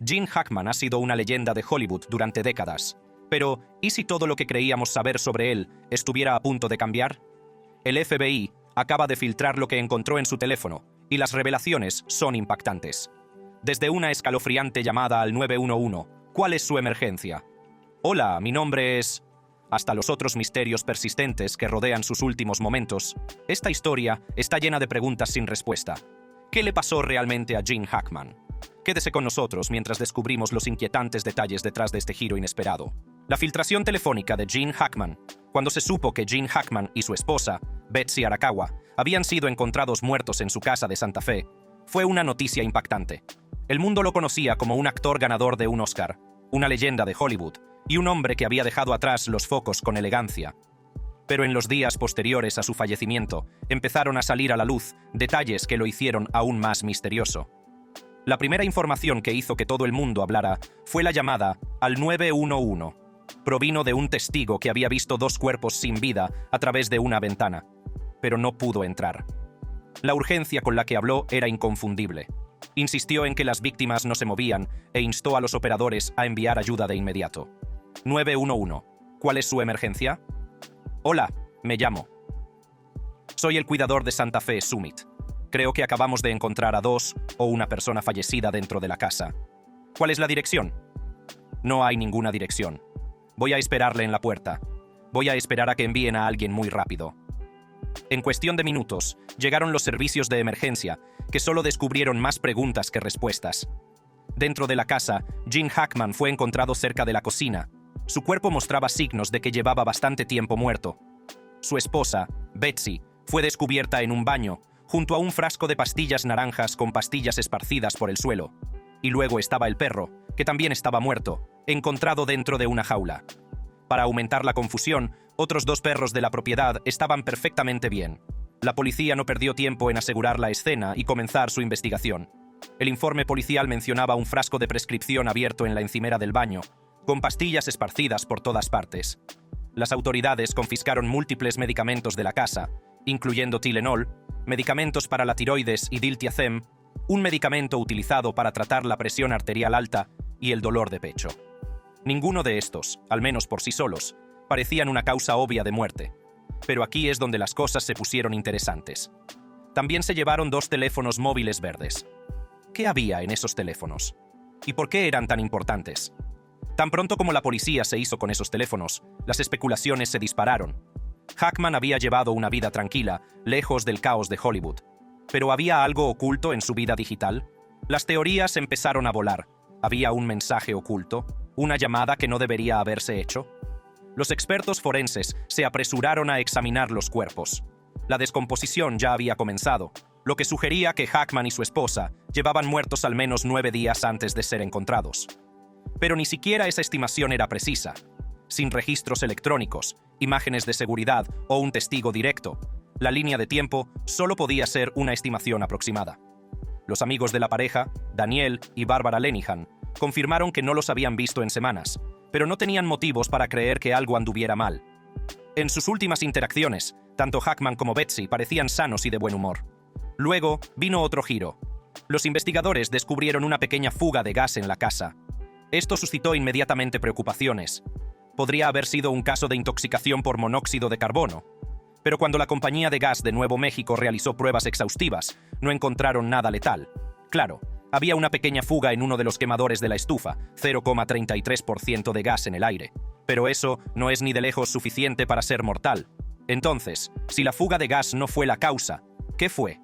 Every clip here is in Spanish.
Gene Hackman ha sido una leyenda de Hollywood durante décadas. Pero, ¿y si todo lo que creíamos saber sobre él estuviera a punto de cambiar? El FBI acaba de filtrar lo que encontró en su teléfono, y las revelaciones son impactantes. Desde una escalofriante llamada al 911, ¿cuál es su emergencia? Hola, mi nombre es... hasta los otros misterios persistentes que rodean sus últimos momentos, esta historia está llena de preguntas sin respuesta. ¿Qué le pasó realmente a Gene Hackman? Quédese con nosotros mientras descubrimos los inquietantes detalles detrás de este giro inesperado. La filtración telefónica de Gene Hackman, cuando se supo que Gene Hackman y su esposa, Betsy Arakawa, habían sido encontrados muertos en su casa de Santa Fe, fue una noticia impactante. El mundo lo conocía como un actor ganador de un Oscar, una leyenda de Hollywood, y un hombre que había dejado atrás los focos con elegancia. Pero en los días posteriores a su fallecimiento, empezaron a salir a la luz detalles que lo hicieron aún más misterioso. La primera información que hizo que todo el mundo hablara fue la llamada al 911. Provino de un testigo que había visto dos cuerpos sin vida a través de una ventana, pero no pudo entrar. La urgencia con la que habló era inconfundible. Insistió en que las víctimas no se movían e instó a los operadores a enviar ayuda de inmediato. 911. ¿Cuál es su emergencia? Hola, me llamo. Soy el cuidador de Santa Fe Summit. Creo que acabamos de encontrar a dos o una persona fallecida dentro de la casa. ¿Cuál es la dirección? No hay ninguna dirección. Voy a esperarle en la puerta. Voy a esperar a que envíen a alguien muy rápido. En cuestión de minutos, llegaron los servicios de emergencia, que solo descubrieron más preguntas que respuestas. Dentro de la casa, Gene Hackman fue encontrado cerca de la cocina. Su cuerpo mostraba signos de que llevaba bastante tiempo muerto. Su esposa, Betsy, fue descubierta en un baño, junto a un frasco de pastillas naranjas con pastillas esparcidas por el suelo. Y luego estaba el perro, que también estaba muerto, encontrado dentro de una jaula. Para aumentar la confusión, otros dos perros de la propiedad estaban perfectamente bien. La policía no perdió tiempo en asegurar la escena y comenzar su investigación. El informe policial mencionaba un frasco de prescripción abierto en la encimera del baño, con pastillas esparcidas por todas partes. Las autoridades confiscaron múltiples medicamentos de la casa, incluyendo Tylenol, medicamentos para la tiroides y diltiazem, un medicamento utilizado para tratar la presión arterial alta y el dolor de pecho. Ninguno de estos, al menos por sí solos, parecían una causa obvia de muerte. Pero aquí es donde las cosas se pusieron interesantes. También se llevaron dos teléfonos móviles verdes. ¿Qué había en esos teléfonos? ¿Y por qué eran tan importantes? Tan pronto como la policía se hizo con esos teléfonos, las especulaciones se dispararon. Hackman había llevado una vida tranquila, lejos del caos de Hollywood. ¿Pero había algo oculto en su vida digital? Las teorías empezaron a volar. ¿Había un mensaje oculto? ¿Una llamada que no debería haberse hecho? Los expertos forenses se apresuraron a examinar los cuerpos. La descomposición ya había comenzado, lo que sugería que Hackman y su esposa llevaban muertos al menos 9 días antes de ser encontrados. Pero ni siquiera esa estimación era precisa. Sin registros electrónicos, imágenes de seguridad o un testigo directo, la línea de tiempo solo podía ser una estimación aproximada. Los amigos de la pareja, Daniel y Barbara Lenihan, confirmaron que no los habían visto en semanas, pero no tenían motivos para creer que algo anduviera mal. En sus últimas interacciones, tanto Hackman como Betsy parecían sanos y de buen humor. Luego vino otro giro. Los investigadores descubrieron una pequeña fuga de gas en la casa. Esto suscitó inmediatamente preocupaciones. Podría haber sido un caso de intoxicación por monóxido de carbono. Pero cuando la compañía de gas de Nuevo México realizó pruebas exhaustivas, no encontraron nada letal. Claro, había una pequeña fuga en uno de los quemadores de la estufa, 0,33% de gas en el aire. Pero eso no es ni de lejos suficiente para ser mortal. Entonces, si la fuga de gas no fue la causa, ¿qué fue?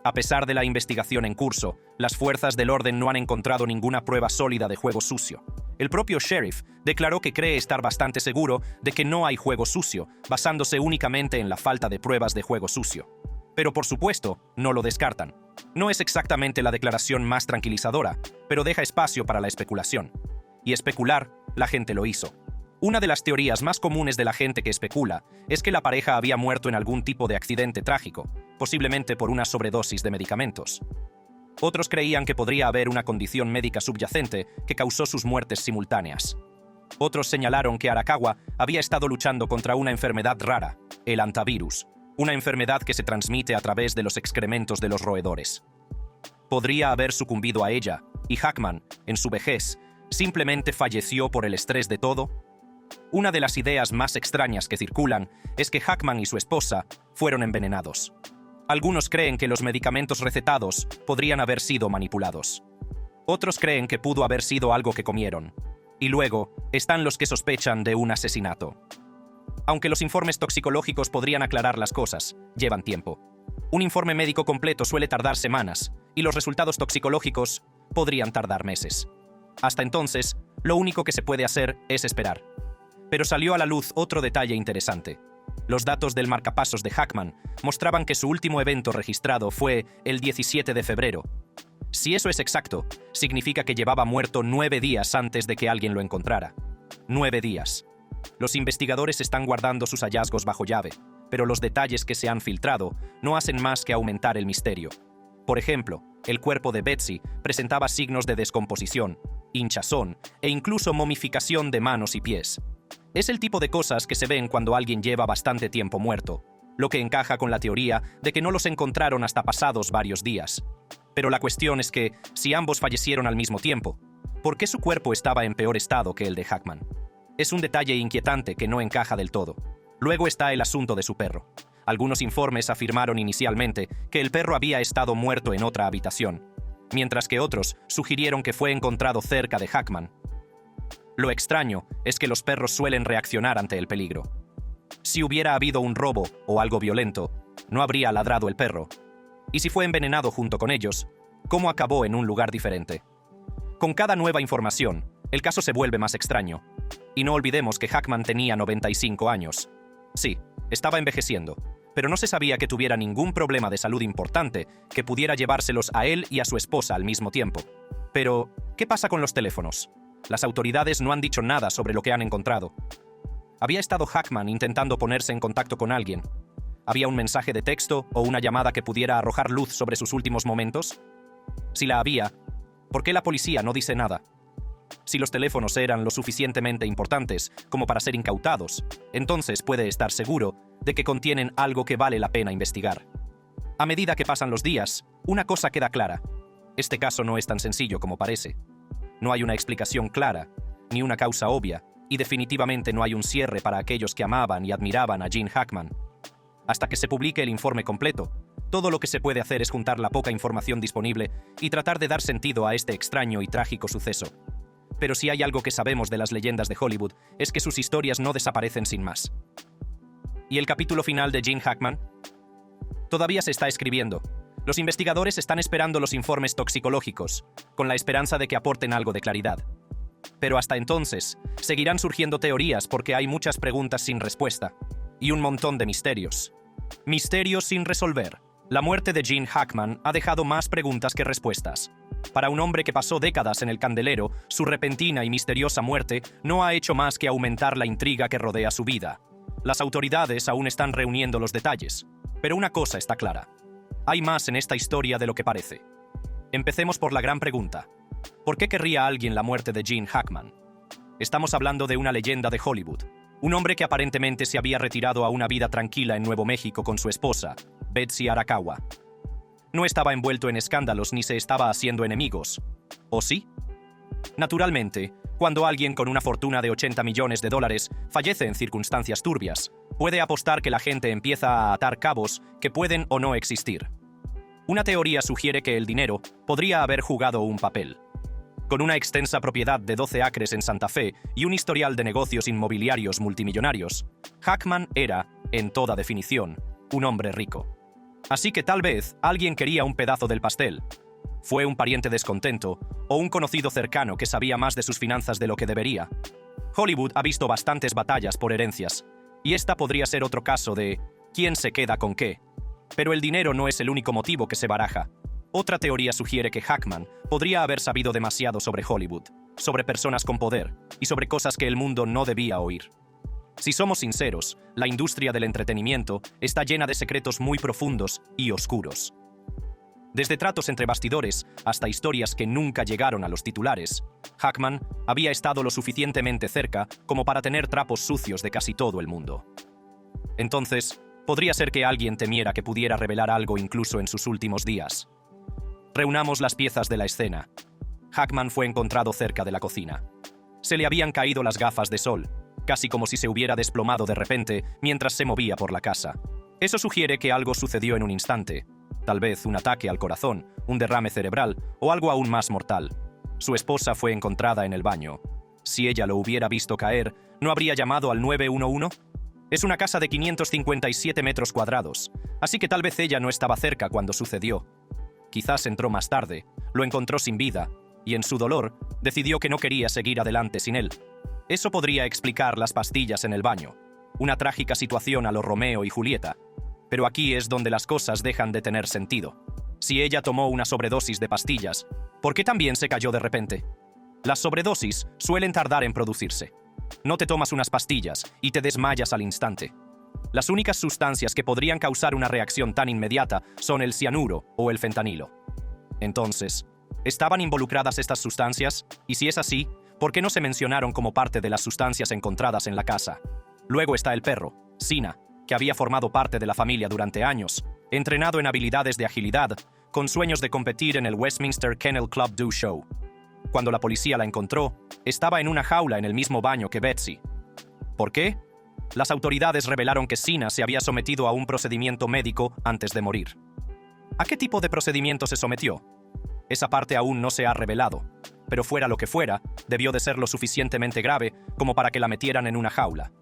A pesar de la investigación en curso, las fuerzas del orden no han encontrado ninguna prueba sólida de juego sucio. El propio sheriff declaró que cree estar bastante seguro de que no hay juego sucio, basándose únicamente en la falta de pruebas de juego sucio. Pero por supuesto, no lo descartan. No es exactamente la declaración más tranquilizadora, pero deja espacio para la especulación. Y especular, la gente lo hizo. Una de las teorías más comunes de la gente que especula es que la pareja había muerto en algún tipo de accidente trágico, posiblemente por una sobredosis de medicamentos. Otros creían que podría haber una condición médica subyacente que causó sus muertes simultáneas. Otros señalaron que Arakawa había estado luchando contra una enfermedad rara, el hantavirus, una enfermedad que se transmite a través de los excrementos de los roedores. Podría haber sucumbido a ella, y Hackman, en su vejez, simplemente falleció por el estrés de todo? Una de las ideas más extrañas que circulan es que Hackman y su esposa fueron envenenados. Algunos creen que los medicamentos recetados podrían haber sido manipulados. Otros creen que pudo haber sido algo que comieron. Y luego están los que sospechan de un asesinato. Aunque los informes toxicológicos podrían aclarar las cosas, llevan tiempo. Un informe médico completo suele tardar semanas, y los resultados toxicológicos podrían tardar meses. Hasta entonces, lo único que se puede hacer es esperar. Pero salió a la luz otro detalle interesante. Los datos del marcapasos de Hackman mostraban que su último evento registrado fue el 17 de febrero. Si eso es exacto, significa que llevaba muerto 9 días antes de que alguien lo encontrara. 9 días. Los investigadores están guardando sus hallazgos bajo llave, pero los detalles que se han filtrado no hacen más que aumentar el misterio. Por ejemplo, el cuerpo de Betsy presentaba signos de descomposición, hinchazón e incluso momificación de manos y pies. Es el tipo de cosas que se ven cuando alguien lleva bastante tiempo muerto, lo que encaja con la teoría de que no los encontraron hasta pasados varios días. Pero la cuestión es que, si ambos fallecieron al mismo tiempo, ¿por qué su cuerpo estaba en peor estado que el de Hackman? Es un detalle inquietante que no encaja del todo. Luego está el asunto de su perro. Algunos informes afirmaron inicialmente que el perro había estado muerto en otra habitación, mientras que otros sugirieron que fue encontrado cerca de Hackman. Lo extraño es que los perros suelen reaccionar ante el peligro. Si hubiera habido un robo o algo violento, no habría ladrado el perro. Y si fue envenenado junto con ellos, ¿cómo acabó en un lugar diferente? Con cada nueva información, el caso se vuelve más extraño. Y no olvidemos que Hackman tenía 95 años. Sí, estaba envejeciendo, pero no se sabía que tuviera ningún problema de salud importante que pudiera llevárselos a él y a su esposa al mismo tiempo. Pero, ¿qué pasa con los teléfonos? Las autoridades no han dicho nada sobre lo que han encontrado. ¿Había estado Hackman intentando ponerse en contacto con alguien? ¿Había un mensaje de texto o una llamada que pudiera arrojar luz sobre sus últimos momentos? Si la había, ¿por qué la policía no dice nada? Si los teléfonos eran lo suficientemente importantes como para ser incautados, entonces puede estar seguro de que contienen algo que vale la pena investigar. A medida que pasan los días, una cosa queda clara. Este caso no es tan sencillo como parece. No hay una explicación clara, ni una causa obvia, y definitivamente no hay un cierre para aquellos que amaban y admiraban a Gene Hackman. Hasta que se publique el informe completo, todo lo que se puede hacer es juntar la poca información disponible y tratar de dar sentido a este extraño y trágico suceso. Pero si hay algo que sabemos de las leyendas de Hollywood, es que sus historias no desaparecen sin más. ¿Y el capítulo final de Gene Hackman? Todavía se está escribiendo. Los investigadores están esperando los informes toxicológicos, con la esperanza de que aporten algo de claridad. Pero hasta entonces, seguirán surgiendo teorías porque hay muchas preguntas sin respuesta, y un montón de misterios. Misterios sin resolver. La muerte de Gene Hackman ha dejado más preguntas que respuestas. Para un hombre que pasó décadas en el candelero, su repentina y misteriosa muerte no ha hecho más que aumentar la intriga que rodea su vida. Las autoridades aún están reuniendo los detalles, pero una cosa está clara. Hay más en esta historia de lo que parece. Empecemos por la gran pregunta. ¿Por qué querría alguien la muerte de Gene Hackman? Estamos hablando de una leyenda de Hollywood. Un hombre que aparentemente se había retirado a una vida tranquila en Nuevo México con su esposa, Betsy Arakawa. No estaba envuelto en escándalos ni se estaba haciendo enemigos. ¿O sí? Naturalmente, cuando alguien con una fortuna de $80 millones fallece en circunstancias turbias, puede apostar que la gente empieza a atar cabos que pueden o no existir. Una teoría sugiere que el dinero podría haber jugado un papel. Con una extensa propiedad de 12 acres en Santa Fe y un historial de negocios inmobiliarios multimillonarios, Hackman era, en toda definición, un hombre rico. Así que tal vez alguien quería un pedazo del pastel. ¿Fue un pariente descontento o un conocido cercano que sabía más de sus finanzas de lo que debería? Hollywood ha visto bastantes batallas por herencias, y esta podría ser otro caso de ¿quién se queda con qué? Pero el dinero no es el único motivo que se baraja. Otra teoría sugiere que Hackman podría haber sabido demasiado sobre Hollywood, sobre personas con poder y sobre cosas que el mundo no debía oír. Si somos sinceros, la industria del entretenimiento está llena de secretos muy profundos y oscuros. Desde tratos entre bastidores hasta historias que nunca llegaron a los titulares, Hackman había estado lo suficientemente cerca como para tener trapos sucios de casi todo el mundo. Entonces, podría ser que alguien temiera que pudiera revelar algo incluso en sus últimos días. Reunamos las piezas de la escena. Hackman fue encontrado cerca de la cocina. Se le habían caído las gafas de sol, casi como si se hubiera desplomado de repente mientras se movía por la casa. Eso sugiere que algo sucedió en un instante. Tal vez un ataque al corazón, un derrame cerebral o algo aún más mortal. Su esposa fue encontrada en el baño. Si ella lo hubiera visto caer, ¿no habría llamado al 911? Es una casa de 557 metros cuadrados, así que tal vez ella no estaba cerca cuando sucedió. Quizás entró más tarde, lo encontró sin vida, y en su dolor, decidió que no quería seguir adelante sin él. Eso podría explicar las pastillas en el baño, una trágica situación a lo Romeo y Julieta. Pero aquí es donde las cosas dejan de tener sentido. Si ella tomó una sobredosis de pastillas, ¿por qué también se cayó de repente? Las sobredosis suelen tardar en producirse. No te tomas unas pastillas y te desmayas al instante. Las únicas sustancias que podrían causar una reacción tan inmediata son el cianuro o el fentanilo. Entonces, ¿estaban involucradas estas sustancias? Y si es así, ¿por qué no se mencionaron como parte de las sustancias encontradas en la casa? Luego está el perro, Sina, que había formado parte de la familia durante años, entrenado en habilidades de agilidad, con sueños de competir en el Westminster Kennel Club Do Show. Cuando la policía la encontró, estaba en una jaula en el mismo baño que Betsy. ¿Por qué? Las autoridades revelaron que Sina se había sometido a un procedimiento médico antes de morir. ¿A qué tipo de procedimiento se sometió? Esa parte aún no se ha revelado, pero fuera lo que fuera, debió de ser lo suficientemente grave como para que la metieran en una jaula.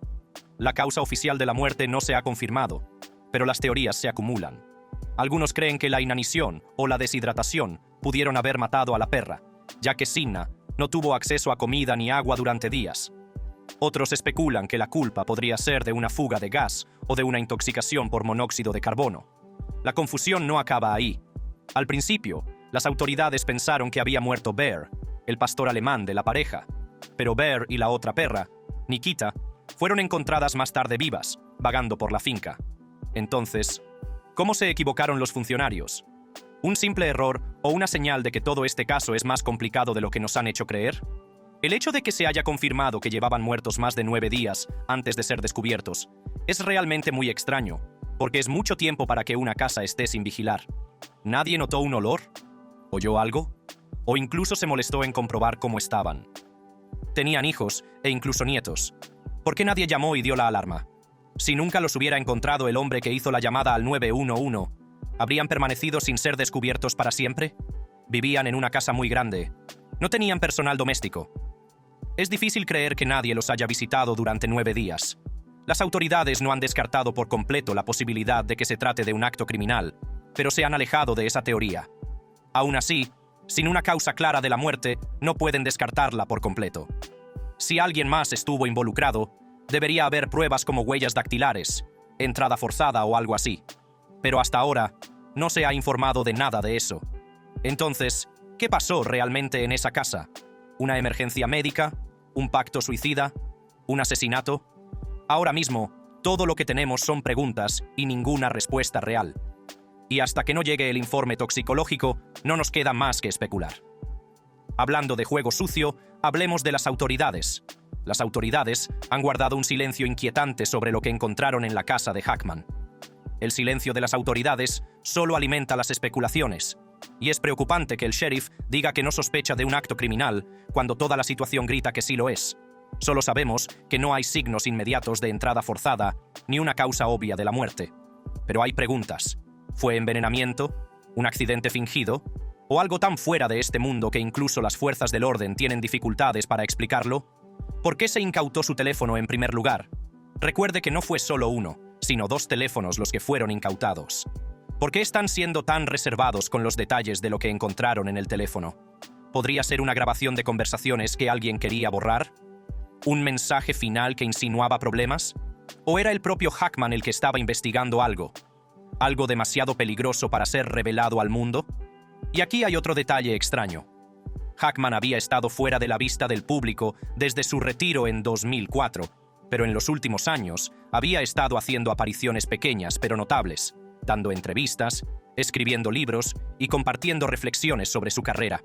La causa oficial de la muerte no se ha confirmado, pero las teorías se acumulan. Algunos creen que la inanición o la deshidratación pudieron haber matado a la perra, ya que Sina no tuvo acceso a comida ni agua durante días. Otros especulan que la culpa podría ser de una fuga de gas o de una intoxicación por monóxido de carbono. La confusión no acaba ahí. Al principio, las autoridades pensaron que había muerto Bear, el pastor alemán de la pareja, pero Bear y la otra perra, Nikita, fueron encontradas más tarde vivas, vagando por la finca. Entonces, ¿cómo se equivocaron los funcionarios? ¿Un simple error o una señal de que todo este caso es más complicado de lo que nos han hecho creer? El hecho de que se haya confirmado que llevaban muertos más de 9 días antes de ser descubiertos es realmente muy extraño, porque es mucho tiempo para que una casa esté sin vigilar. ¿Nadie notó un olor? ¿Oyó algo? ¿O incluso se molestó en comprobar cómo estaban? Tenían hijos e incluso nietos. ¿Por qué nadie llamó y dio la alarma? Si nunca los hubiera encontrado el hombre que hizo la llamada al 911, ¿habrían permanecido sin ser descubiertos para siempre? Vivían en una casa muy grande. No tenían personal doméstico. Es difícil creer que nadie los haya visitado durante 9 días. Las autoridades no han descartado por completo la posibilidad de que se trate de un acto criminal, pero se han alejado de esa teoría. Aún así, sin una causa clara de la muerte, no pueden descartarla por completo. Si alguien más estuvo involucrado, debería haber pruebas como huellas dactilares, entrada forzada o algo así. Pero hasta ahora, no se ha informado de nada de eso. Entonces, ¿qué pasó realmente en esa casa? ¿Una emergencia médica? ¿Un pacto suicida? ¿Un asesinato? Ahora mismo, todo lo que tenemos son preguntas y ninguna respuesta real. Y hasta que no llegue el informe toxicológico, no nos queda más que especular. Hablando de juego sucio, hablemos de las autoridades. Las autoridades han guardado un silencio inquietante sobre lo que encontraron en la casa de Hackman. El silencio de las autoridades solo alimenta las especulaciones, y es preocupante que el sheriff diga que no sospecha de un acto criminal cuando toda la situación grita que sí lo es. Solo sabemos que no hay signos inmediatos de entrada forzada ni una causa obvia de la muerte. Pero hay preguntas. ¿Fue envenenamiento? ¿Un accidente fingido? ¿O algo tan fuera de este mundo que incluso las fuerzas del orden tienen dificultades para explicarlo? ¿Por qué se incautó su teléfono en primer lugar? Recuerde que no fue solo uno, sino 2 teléfonos los que fueron incautados. ¿Por qué están siendo tan reservados con los detalles de lo que encontraron en el teléfono? ¿Podría ser una grabación de conversaciones que alguien quería borrar? ¿Un mensaje final que insinuaba problemas? ¿O era el propio Hackman el que estaba investigando algo? ¿Algo demasiado peligroso para ser revelado al mundo? Y aquí hay otro detalle extraño. Hackman había estado fuera de la vista del público desde su retiro en 2004, pero en los últimos años había estado haciendo apariciones pequeñas pero notables, dando entrevistas, escribiendo libros y compartiendo reflexiones sobre su carrera.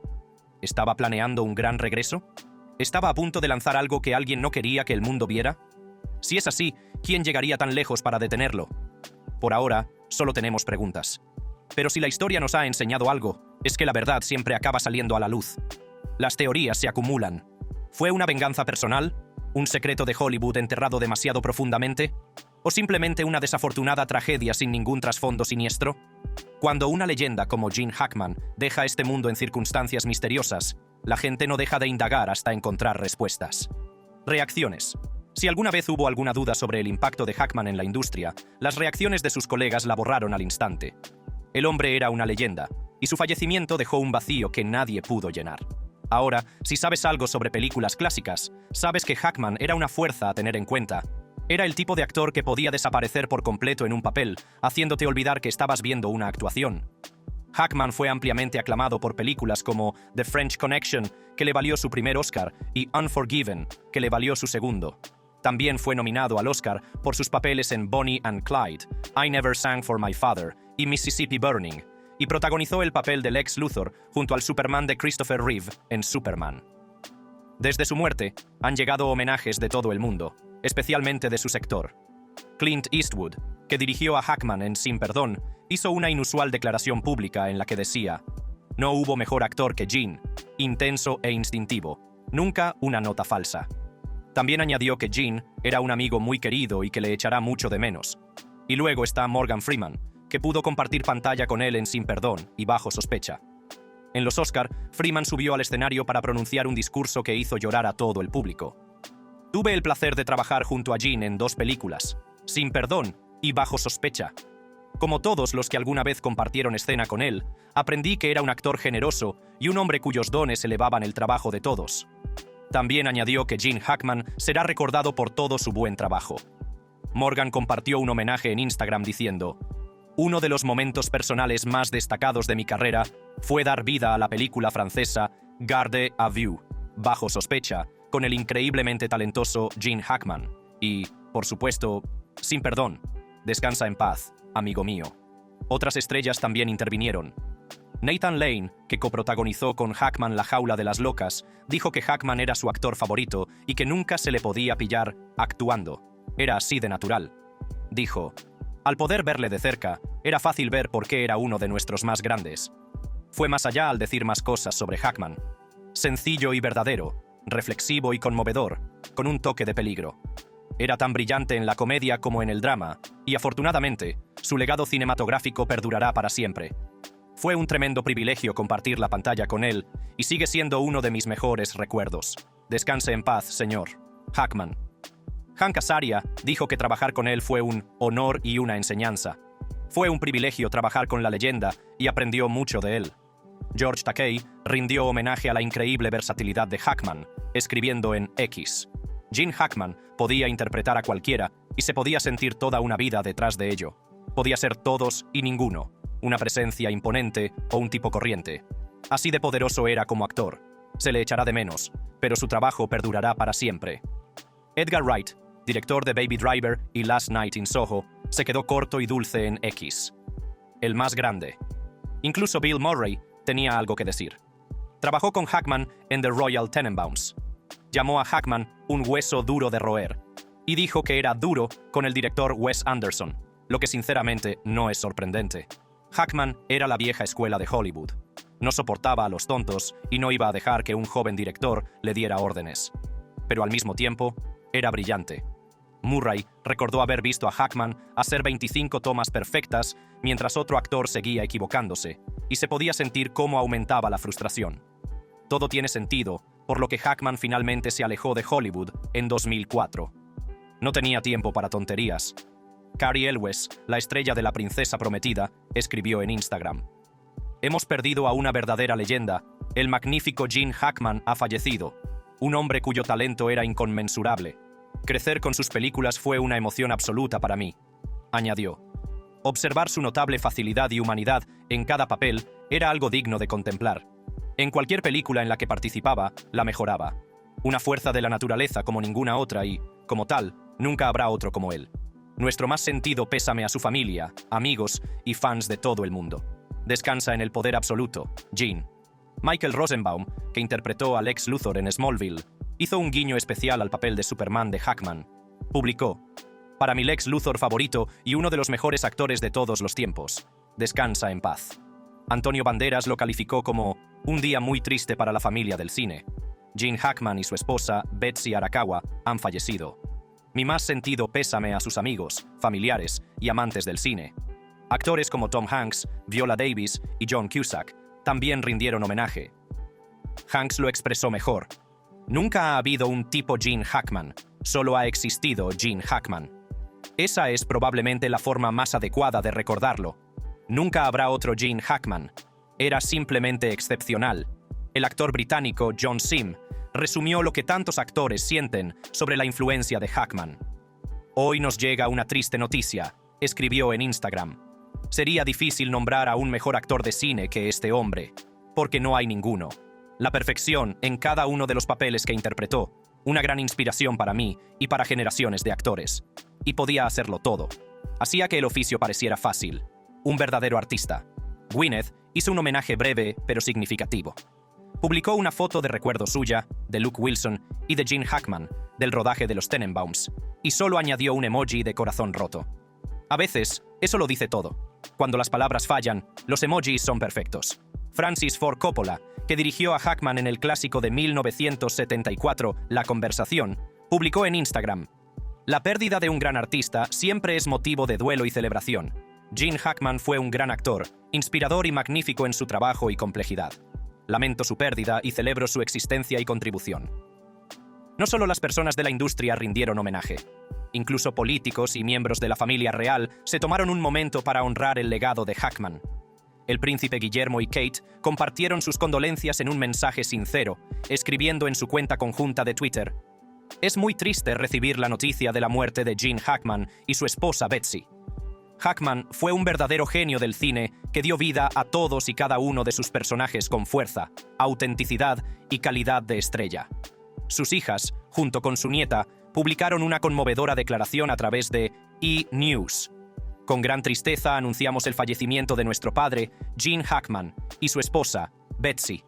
¿Estaba planeando un gran regreso? ¿Estaba a punto de lanzar algo que alguien no quería que el mundo viera? Si es así, ¿quién llegaría tan lejos para detenerlo? Por ahora, solo tenemos preguntas. Pero si la historia nos ha enseñado algo, es que la verdad siempre acaba saliendo a la luz. Las teorías se acumulan. ¿Fue una venganza personal? ¿Un secreto de Hollywood enterrado demasiado profundamente? ¿O simplemente una desafortunada tragedia sin ningún trasfondo siniestro? Cuando una leyenda como Gene Hackman deja este mundo en circunstancias misteriosas, la gente no deja de indagar hasta encontrar respuestas. Reacciones. Si alguna vez hubo alguna duda sobre el impacto de Hackman en la industria, las reacciones de sus colegas la borraron al instante. El hombre era una leyenda, y su fallecimiento dejó un vacío que nadie pudo llenar. Ahora, si sabes algo sobre películas clásicas, sabes que Hackman era una fuerza a tener en cuenta. Era el tipo de actor que podía desaparecer por completo en un papel, haciéndote olvidar que estabas viendo una actuación. Hackman fue ampliamente aclamado por películas como The French Connection, que le valió su primer Oscar, y Unforgiven, que le valió su segundo. También fue nominado al Oscar por sus papeles en Bonnie and Clyde, I Never Sang for My Father y Mississippi Burning, y protagonizó el papel de Lex Luthor junto al Superman de Christopher Reeve en Superman. Desde su muerte, han llegado homenajes de todo el mundo, especialmente de su sector. Clint Eastwood, que dirigió a Hackman en Sin Perdón, hizo una inusual declaración pública en la que decía: «No hubo mejor actor que Gene, intenso e instintivo, nunca una nota falsa». También añadió que Gene era un amigo muy querido y que le echará mucho de menos. Y luego está Morgan Freeman, que pudo compartir pantalla con él en Sin Perdón y Bajo Sospecha. En los Oscar, Freeman subió al escenario para pronunciar un discurso que hizo llorar a todo el público. Tuve el placer de trabajar junto a Gene en 2 películas, Sin Perdón y Bajo Sospecha. Como todos los que alguna vez compartieron escena con él, aprendí que era un actor generoso y un hombre cuyos dones elevaban el trabajo de todos. También añadió que Gene Hackman será recordado por todo su buen trabajo. Morgan compartió un homenaje en Instagram diciendo: «Uno de los momentos personales más destacados de mi carrera fue dar vida a la película francesa Garde à Vue, Bajo Sospecha, con el increíblemente talentoso Gene Hackman. Y, por supuesto, Sin Perdón. Descansa en paz, amigo mío». Otras estrellas también intervinieron. Nathan Lane, que coprotagonizó con Hackman La Jaula de las Locas, dijo que Hackman era su actor favorito y que nunca se le podía pillar actuando. Era así de natural. Dijo: «Al poder verle de cerca, era fácil ver por qué era uno de nuestros más grandes». Fue más allá al decir más cosas sobre Hackman. Sencillo y verdadero, reflexivo y conmovedor, con un toque de peligro. Era tan brillante en la comedia como en el drama, y afortunadamente, su legado cinematográfico perdurará para siempre. Fue un tremendo privilegio compartir la pantalla con él, y sigue siendo uno de mis mejores recuerdos. Descanse en paz, señor Hackman. Hank Azaria dijo que trabajar con él fue un honor y una enseñanza. Fue un privilegio trabajar con la leyenda y aprendió mucho de él. George Takei rindió homenaje a la increíble versatilidad de Hackman, escribiendo en X: «Gene Hackman podía interpretar a cualquiera y se podía sentir toda una vida detrás de ello. Podía ser todos y ninguno, una presencia imponente o un tipo corriente. Así de poderoso era como actor. Se le echará de menos, pero su trabajo perdurará para siempre». Edgar Wright, director de Baby Driver y Last Night in Soho, se quedó corto y dulce en X: «El más grande». Incluso Bill Murray tenía algo que decir. Trabajó con Hackman en The Royal Tenenbaums. Llamó a Hackman un hueso duro de roer, y dijo que era duro con el director Wes Anderson, lo que sinceramente no es sorprendente. Hackman era la vieja escuela de Hollywood. No soportaba a los tontos y no iba a dejar que un joven director le diera órdenes. Pero al mismo tiempo, era brillante. Murray recordó haber visto a Hackman hacer 25 tomas perfectas mientras otro actor seguía equivocándose, y se podía sentir cómo aumentaba la frustración. Todo tiene sentido, por lo que Hackman finalmente se alejó de Hollywood en 2004. No tenía tiempo para tonterías. Cary Elwes, la estrella de La Princesa Prometida, escribió en Instagram: «Hemos perdido a una verdadera leyenda. El magnífico Gene Hackman ha fallecido. Un hombre cuyo talento era inconmensurable. Crecer con sus películas fue una emoción absoluta para mí», añadió. Observar su notable facilidad y humanidad en cada papel era algo digno de contemplar. En cualquier película en la que participaba, la mejoraba. Una fuerza de la naturaleza como ninguna otra y, como tal, nunca habrá otro como él. Nuestro más sentido pésame a su familia, amigos y fans de todo el mundo. Descansa en el poder absoluto, Gene». Michael Rosenbaum, que interpretó a Lex Luthor en Smallville, hizo un guiño especial al papel de Superman de Hackman. Publicó: «Para mi Lex Luthor favorito y uno de los mejores actores de todos los tiempos. Descansa en paz». Antonio Banderas lo calificó como un día muy triste para la familia del cine. Gene Hackman y su esposa, Betsy Arakawa, han fallecido. Mi más sentido pésame a sus amigos, familiares y amantes del cine. Actores como Tom Hanks, Viola Davis y John Cusack también rindieron homenaje. Hanks lo expresó mejor. Nunca ha habido un tipo Gene Hackman, solo ha existido Gene Hackman. Esa es probablemente la forma más adecuada de recordarlo. Nunca habrá otro Gene Hackman. Era simplemente excepcional. El actor británico John Simm resumió lo que tantos actores sienten sobre la influencia de Hackman. Hoy nos llega una triste noticia, escribió en Instagram. Sería difícil nombrar a un mejor actor de cine que este hombre, porque no hay ninguno. La perfección en cada uno de los papeles que interpretó, una gran inspiración para mí y para generaciones de actores. Y podía hacerlo todo. Hacía que el oficio pareciera fácil. Un verdadero artista. Gwyneth hizo un homenaje breve pero significativo. Publicó una foto de recuerdo suya, de Luke Wilson y de Gene Hackman, del rodaje de los Tenenbaums, y solo añadió un emoji de corazón roto. A veces, eso lo dice todo. Cuando las palabras fallan, los emojis son perfectos. Francis Ford Coppola, que dirigió a Hackman en el clásico de 1974, La Conversación, publicó en Instagram: la pérdida de un gran artista siempre es motivo de duelo y celebración. Gene Hackman fue un gran actor, inspirador y magnífico en su trabajo y complejidad. Lamento su pérdida y celebro su existencia y contribución. No solo las personas de la industria rindieron homenaje. Incluso políticos y miembros de la familia real se tomaron un momento para honrar el legado de Hackman. El príncipe Guillermo y Kate compartieron sus condolencias en un mensaje sincero, escribiendo en su cuenta conjunta de Twitter: es muy triste recibir la noticia de la muerte de Gene Hackman y su esposa Betsy. Hackman fue un verdadero genio del cine que dio vida a todos y cada uno de sus personajes con fuerza, autenticidad y calidad de estrella. Sus hijas, junto con su nieta, publicaron una conmovedora declaración a través de E! News. Con gran tristeza anunciamos el fallecimiento de nuestro padre, Gene Hackman, y su esposa, Betsy.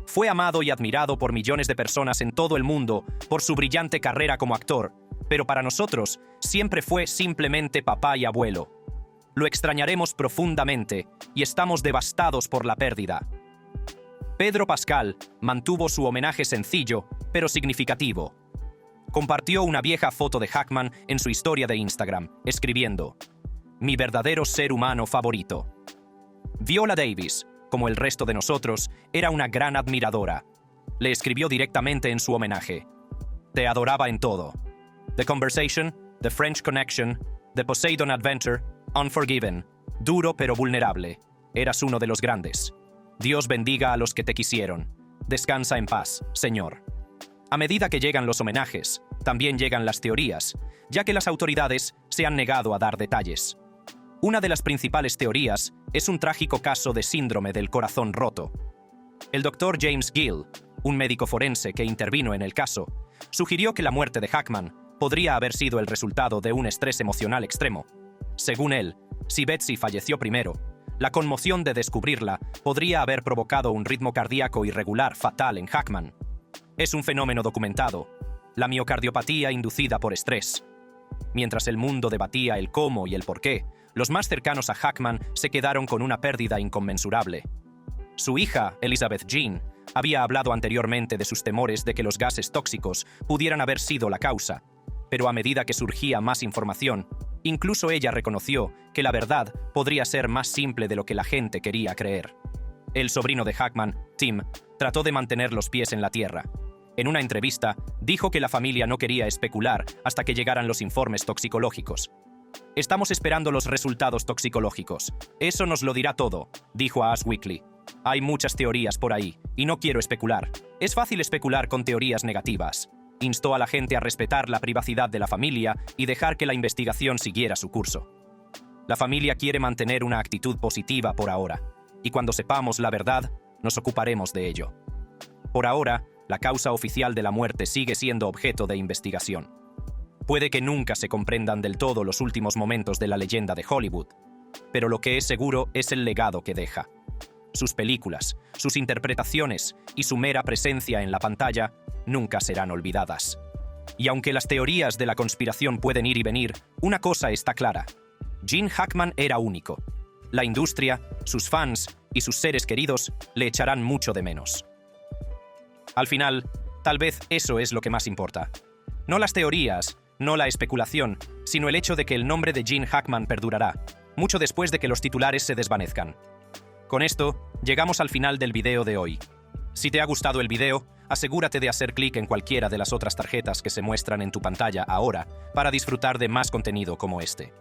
Fue amado y admirado por millones de personas en todo el mundo por su brillante carrera como actor, pero para nosotros siempre fue simplemente papá y abuelo. Lo extrañaremos profundamente y estamos devastados por la pérdida. Pedro Pascal mantuvo su homenaje sencillo, pero significativo. Compartió una vieja foto de Hackman en su historia de Instagram, escribiendo: mi verdadero ser humano favorito. Viola Davis, como el resto de nosotros, era una gran admiradora. Le escribió directamente en su homenaje: te adoraba en todo. The Conversation, The French Connection, The Poseidon Adventure, Unforgiven, duro pero vulnerable. Eras uno de los grandes. Dios bendiga a los que te quisieron. Descansa en paz, Señor. A medida que llegan los homenajes, también llegan las teorías, ya que las autoridades se han negado a dar detalles. Una de las principales teorías es un trágico caso de síndrome del corazón roto. El doctor James Gill, un médico forense que intervino en el caso, sugirió que la muerte de Hackman podría haber sido el resultado de un estrés emocional extremo. Según él, si Betsy falleció primero, la conmoción de descubrirla podría haber provocado un ritmo cardíaco irregular fatal en Hackman. Es un fenómeno documentado, la miocardiopatía inducida por estrés. Mientras el mundo debatía el cómo y el por qué, los más cercanos a Hackman se quedaron con una pérdida inconmensurable. Su hija, Elizabeth Jean, había hablado anteriormente de sus temores de que los gases tóxicos pudieran haber sido la causa, pero a medida que surgía más información, incluso ella reconoció que la verdad podría ser más simple de lo que la gente quería creer. El sobrino de Hackman, Tim, trató de mantener los pies en la tierra. En una entrevista, dijo que la familia no quería especular hasta que llegaran los informes toxicológicos. Estamos esperando los resultados toxicológicos. Eso nos lo dirá todo, dijo a Us Weekly. Hay muchas teorías por ahí, y no quiero especular. Es fácil especular con teorías negativas. Instó a la gente a respetar la privacidad de la familia y dejar que la investigación siguiera su curso. La familia quiere mantener una actitud positiva por ahora, y cuando sepamos la verdad, nos ocuparemos de ello. Por ahora, la causa oficial de la muerte sigue siendo objeto de investigación. Puede que nunca se comprendan del todo los últimos momentos de la leyenda de Hollywood, pero lo que es seguro es el legado que deja. Sus películas, sus interpretaciones y su mera presencia en la pantalla nunca serán olvidadas. Y aunque las teorías de la conspiración pueden ir y venir, una cosa está clara: Gene Hackman era único. La industria, sus fans y sus seres queridos le echarán mucho de menos. Al final, tal vez eso es lo que más importa. No las teorías, no la especulación, sino el hecho de que el nombre de Gene Hackman perdurará, mucho después de que los titulares se desvanezcan. Con esto, llegamos al final del video de hoy. Si te ha gustado el video, asegúrate de hacer clic en cualquiera de las otras tarjetas que se muestran en tu pantalla ahora para disfrutar de más contenido como este.